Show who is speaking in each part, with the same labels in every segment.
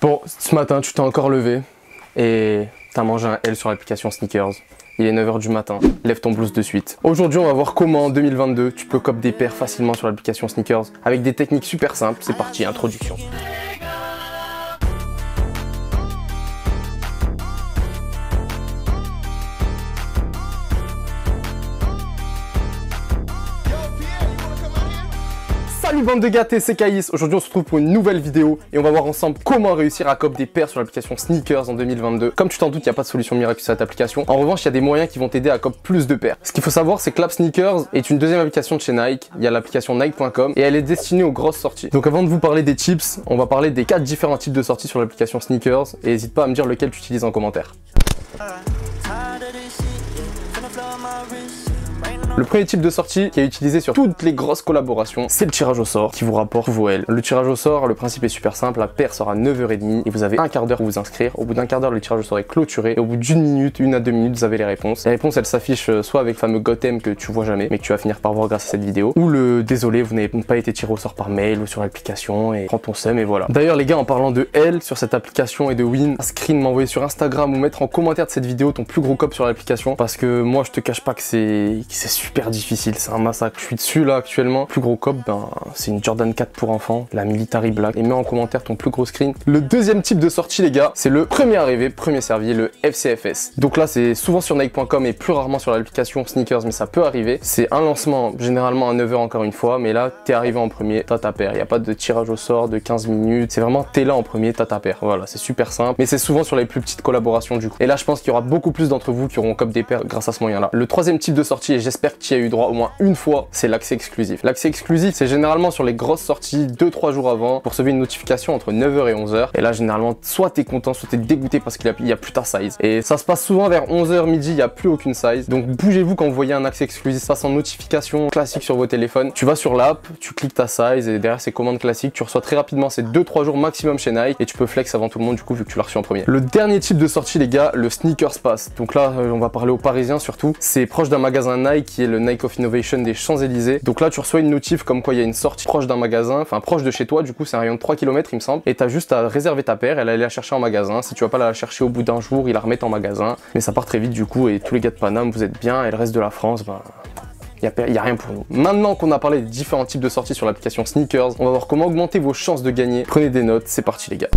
Speaker 1: Bon, ce matin, tu t'es encore levé et t'as mangé un L sur l'application Sneakers. Il est 9 h du matin, lève ton blues de suite. Aujourd'hui, on va voir comment en 2022, tu peux cop des paires facilement sur l'application Sneakers avec des techniques super simples. C'est parti, introduction. Salut bande de gâtés, c'est Caïs. Aujourd'hui on se retrouve pour une nouvelle vidéo et on va voir ensemble comment réussir à cop des paires sur l'application Sneakers en 2022. Comme tu t'en doutes, il n'y a pas de solution miracle sur cette application. En revanche, il y a des moyens qui vont t'aider à cop plus de paires. Ce qu'il faut savoir, c'est que l'App Sneakers est une deuxième application de chez Nike. Il y a l'application Nike.com et elle est destinée aux grosses sorties. Donc avant de vous parler des tips, on va parler des 4 différents types de sorties sur l'application Sneakers et n'hésite pas à me dire lequel tu utilises en commentaire. Le premier type de sortie qui est utilisé sur toutes les grosses collaborations, c'est le tirage au sort qui vous rapporte vos L. Le tirage au sort, le principe est super simple, la paire sera à 9 h 30 et vous avez un quart d'heure pour vous inscrire. Au bout d'un quart d'heure, le tirage au sort est clôturé et au bout d'une minute, 1 à 2 minutes, vous avez les réponses. Les réponses, elles s'affichent soit avec le fameux Gotham que tu vois jamais mais que tu vas finir par voir grâce à cette vidéo, ou le désolé, vous n'avez pas été tiré au sort par mail ou sur l'application et prends ton seum et voilà. D'ailleurs les gars, en parlant de L sur cette application et de win, un screen m'envoyer sur Instagram ou mettre en commentaire de cette vidéo ton plus gros cop sur l'application parce que moi je te cache pas que c'est super difficile. C'est un massacre. Je suis dessus là actuellement. Plus gros cop, c'est une Jordan 4 pour enfants, la Military Black. Et mets en commentaire ton plus gros screen. Le deuxième type de sortie, les gars, c'est le premier arrivé, premier servi, le FCFS. Donc là, c'est souvent sur Nike.com et plus rarement sur l'application Sneakers, mais ça peut arriver. C'est un lancement, généralement à 9 h encore une fois, mais là, t'es arrivé en premier, t'as ta paire. Il n'y a pas de tirage au sort de 15 minutes. C'est vraiment, t'es là en premier, t'as ta paire. Voilà, c'est super simple. Mais c'est souvent sur les plus petites collaborations du coup. Et là, je pense qu'il y aura beaucoup plus d'entre vous qui auront cop des paires grâce à ce moyen-là. Le troisième type de sortie, et j'espère que tu y as eu droit au moins une fois, c'est l'accès exclusif. L'accès exclusif, c'est généralement sur les grosses sorties 2-3 jours avant pour recevoir une notification entre 9 h et 11 h. Et là, généralement, soit t'es content, soit t'es dégoûté parce qu'il y a plus ta size. Et ça se passe souvent vers 11 h midi, il n'y a plus aucune size. Donc bougez-vous quand vous voyez un accès exclusif, ça passe en notification classique sur vos téléphones. Tu vas sur l'app, tu cliques ta size et derrière ces commandes classiques, tu reçois très rapidement ces 2-3 jours maximum chez Nike et tu peux flex avant tout le monde du coup vu que tu l'as reçu en premier. Le dernier type de sortie, les gars, le Sneakers Pass. Donc là, on va parler aux Parisiens surtout. C'est proche d'un magasin Nike qui est le Nike of Innovation des Champs-Élysées. Donc là tu reçois une notif comme quoi il y a une sortie proche d'un magasin, enfin proche de chez toi, du coup c'est un rayon de 3 km il me semble, et t'as juste à réserver ta paire, elle aller la chercher en magasin. Si tu vas pas la chercher au bout d'un jour, ils la remettent en magasin, mais ça part très vite du coup, et tous les gars de Paname vous êtes bien, et le reste de la France, il n'y a rien pour nous. Maintenant qu'on a parlé des différents types de sorties sur l'application Sneakers, on va voir comment augmenter vos chances de gagner. Prenez des notes, c'est parti les gars.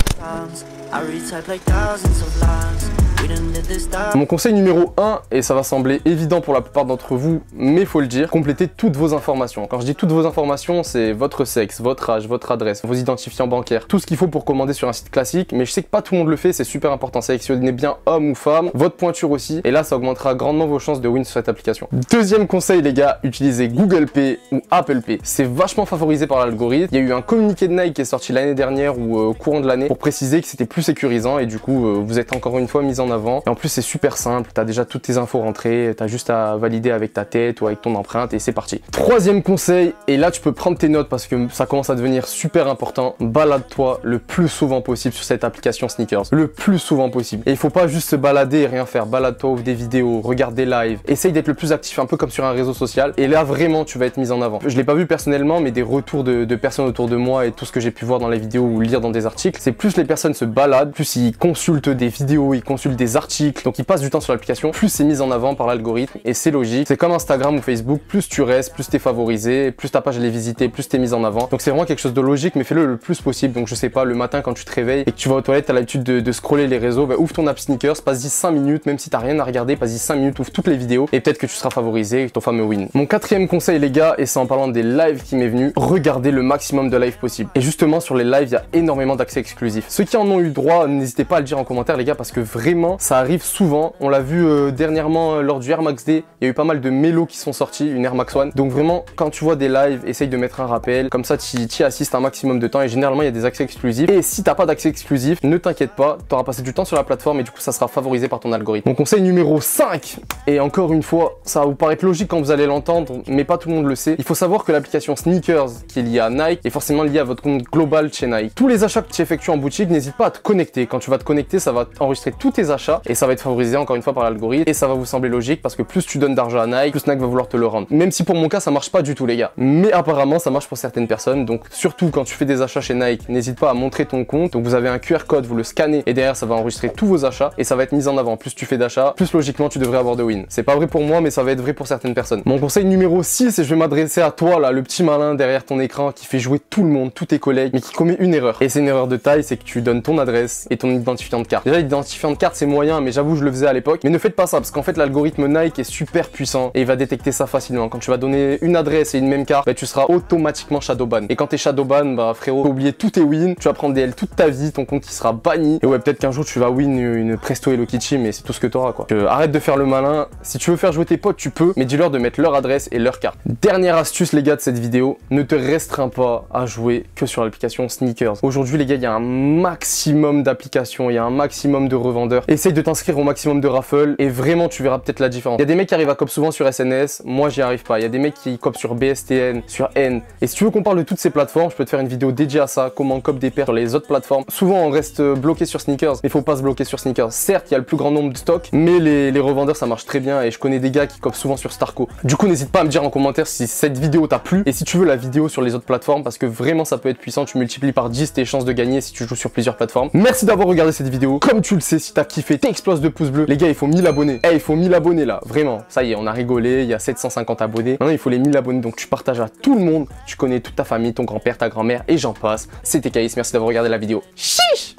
Speaker 1: Mon conseil numéro 1, et ça va sembler évident pour la plupart d'entre vous, mais faut le dire, complétez toutes vos informations. Quand je dis toutes vos informations, c'est votre sexe, votre âge, votre adresse, vos identifiants bancaires, tout ce qu'il faut pour commander sur un site classique, mais je sais que pas tout le monde le fait, c'est super important. Sélectionnez bien homme ou femme, votre pointure aussi, et là ça augmentera grandement vos chances de win sur cette application. Deuxième conseil les gars, utilisez Google Pay ou Apple Pay. C'est vachement favorisé par l'algorithme. Il y a eu un communiqué de Nike qui est sorti l'année dernière ou au courant de l'année pour préciser que c'était plus sécurisant et du coup vous êtes encore une fois mis en avant. Et en plus c'est super simple, tu as déjà toutes tes infos rentrées, tu as juste à valider avec ta tête ou avec ton empreinte et c'est parti. Troisième conseil, et là tu peux prendre tes notes parce que ça commence à devenir super important, balade-toi le plus souvent possible sur cette application Sneakers, le plus souvent possible. Et il faut pas juste se balader et rien faire, balade-toi, ouvre des vidéos, regarde des lives, essaye d'être le plus actif, un peu comme sur un réseau social, et là vraiment tu vas être mis en avant. Je l'ai pas vu personnellement, mais des retours de personnes autour de moi et tout ce que j'ai pu voir dans les vidéos ou lire dans des articles, c'est plus les personnes se baladent, plus ils consultent des vidéos, ils consultent des articles, donc ils passent du temps sur l'application, plus c'est mis en avant par l'algorithme et c'est logique. C'est comme Instagram ou Facebook, plus tu restes, plus t'es favorisé, plus ta page elle est visitée, plus t'es mise en avant. Donc c'est vraiment quelque chose de logique, mais fais-le le plus possible. Donc je sais pas, le matin quand tu te réveilles et que tu vas aux toilettes, t'as l'habitude de scroller les réseaux, ouvre ton app Sneakers, passe-y 5 minutes, même si t'as rien à regarder, passe-y 5 minutes, ouvre toutes les vidéos et peut-être que tu seras favorisé avec ton fameux win. Mon quatrième conseil les gars, et c'est en parlant des lives qui m'est venu, regardez le maximum de lives possible. Et justement sur les lives, il y a énormément d'accès exclusifs. Ceux qui en ont eu droit, n'hésitez pas à le dire en commentaire les gars, parce que vraiment ça arrive souvent. On l'a vu dernièrement lors du Air Max Day, il y a eu pas mal de mélos qui sont sortis, une Air Max One. Donc vraiment, quand tu vois des lives, essaye de mettre un rappel, comme ça tu y assistes un maximum de temps et généralement il y a des accès exclusifs. Et si t'as pas d'accès exclusif, ne t'inquiète pas, tu auras passé du temps sur la plateforme et du coup ça sera favorisé par ton algorithme. Mon conseil numéro 5, et encore une fois, ça va vous paraître logique quand vous allez l'entendre, mais pas tout le monde le sait. Il faut savoir que l'application Sneakers qui est liée à Nike est forcément liée à votre compte global chez Nike. Tous les achats que tu effectues en boutique, n'hésite pas à te connecter. Quand tu vas te connecter, ça va enregistrer tous tes achats achats et ça va être favorisé encore une fois par l'algorithme et ça va vous sembler logique parce que plus tu donnes d'argent à Nike, plus Nike va vouloir te le rendre. Même si pour mon cas ça marche pas du tout les gars, mais apparemment ça marche pour certaines personnes. Donc surtout quand tu fais des achats chez Nike, n'hésite pas à montrer ton compte. Donc vous avez un QR code, vous le scannez et derrière ça va enregistrer tous vos achats et ça va être mis en avant. Plus tu fais d'achats, plus logiquement tu devrais avoir de win. C'est pas vrai pour moi mais ça va être vrai pour certaines personnes. Mon conseil numéro 6, et je vais m'adresser à toi là, le petit malin derrière ton écran qui fait jouer tout le monde, tous tes collègues, mais qui commet une erreur. Et c'est une erreur de taille, c'est que tu donnes ton adresse et ton identifiant de carte. Déjà l'identifiant de carte c'est moyen, mais j'avoue je le faisais à l'époque. Mais ne faites pas ça parce qu'en fait l'algorithme Nike est super puissant et il va détecter ça facilement. Quand tu vas donner une adresse et une même carte, bah, tu seras automatiquement shadowban. Et quand t'es shadowban, bah frérot, t'as oublié tous tes wins, tu vas prendre des L toute ta vie, ton compte qui sera banni. Et ouais, peut-être qu'un jour tu vas win une Presto Hello Kitty, mais c'est tout ce que t'auras quoi. Arrête de faire le malin. Si tu veux faire jouer tes potes, tu peux, mais dis-leur de mettre leur adresse et leur carte. Dernière astuce les gars de cette vidéo, ne te restreins pas à jouer que sur l'application Sneakers. Aujourd'hui les gars, il y a un maximum d'applications, il y a un maximum de revendeurs. Essaye de t'inscrire au maximum de raffles et vraiment tu verras peut-être la différence. Il y a des mecs qui arrivent à cop souvent sur SNS, moi j'y arrive pas. Il y a des mecs qui copent sur BSTN, sur N. Et si tu veux qu'on parle de toutes ces plateformes, je peux te faire une vidéo dédiée à ça, comment on cope des paires sur les autres plateformes. Souvent on reste bloqué sur Sneakers, mais il faut pas se bloquer sur Sneakers. Certes, il y a le plus grand nombre de stocks, mais les revendeurs ça marche très bien et je connais des gars qui copent souvent sur Starco. Du coup, n'hésite pas à me dire en commentaire si cette vidéo t'a plu et si tu veux la vidéo sur les autres plateformes parce que vraiment ça peut être puissant. Tu multiplies par 10 tes chances de gagner si tu joues sur plusieurs plateformes. Merci d'avoir regardé cette vidéo. Comme tu le sais, si t'as kiffé, t'exploses de pouces bleus. Les gars, il faut 1000 abonnés. Il faut 1000 abonnés là, vraiment. Ça y est, on a rigolé, il y a 750 abonnés. Maintenant, il faut les 1000 abonnés, donc tu partages à tout le monde. Tu connais toute ta famille, ton grand-père, ta grand-mère et j'en passe. C'était Caïs, merci d'avoir regardé la vidéo. Chiche!